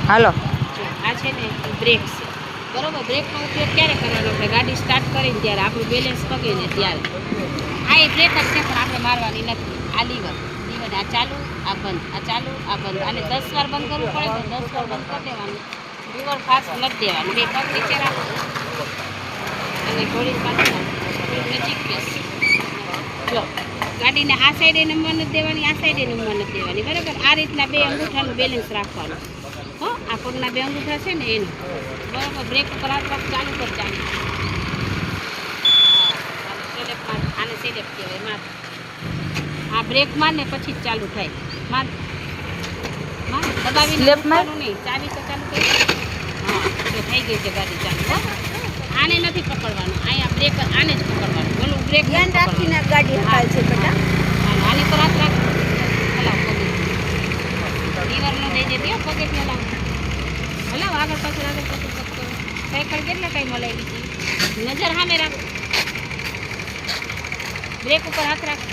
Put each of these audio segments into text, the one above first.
હાલો. આ છે ને બ્રેક છે બરોબર. બ્રેકનો ઉપયોગ ક્યારે કરવાનો? આપણે ગાડી સ્ટાર્ટ કરીને ત્યારે આપણું બેલેન્સ પગે ને ત્યારે. આ એ બ્રેક જ છે પણ આપણે મારવાની નથી. આ લીવર આ ચાલુ આ બંધ, આ ચાલુ આ બંધ. આને 10 વાર બંધ કરવું પડે તો 10 વાર બંધ કરી દેવાનું. લીવર ફાસ્ટ નથી દેવાનું. બે પગ નીચે રાખો અને ઘોડી પાછળ નજીક બેસ. જો ગાડીને આ સાઈડે નંબર નથી દેવાની, આ સાઈડે નંબર નથી દેવાની બરાબર. આ રીતના બે અંગૂઠાનું બેલેન્સ રાખવાનું. હો આ પગના બે અંગૂઠા છે ને એનું બરાબર. બ્રેક ઉપર હાથ રાખ, ચાલુ કર. ચાલુ આને સેલેપ કહેવાય. માર આ બ્રેક માર ને પછી જ ચાલુ થાય. માર માર દબાવીને મૂકવાનું નહીં. ચાવી તો ચાલુ કરી. હા તો થઈ ગઈ છે ગાડી ચાલુ. આને નથી પકડવાનું, અહીંયા બ્રેક આને જ પકડવાનું. બોલું બ્રેક ધ્યાન રાખીને ગાડી હકાય છે બેટા. આની પર હાથ રાખ. હલાવ પગે લીવરનો દઈ દે દો પગેથી હલાવ. હલાવ આગળ પાછળ આગળ પાછળ કરો. સાયકલ કેટલા ટાઈમ હલાવી હતી? નજર સામે રાખ. બ્રેક ઉપર હાથ રાખ.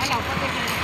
હલાવ પગેથી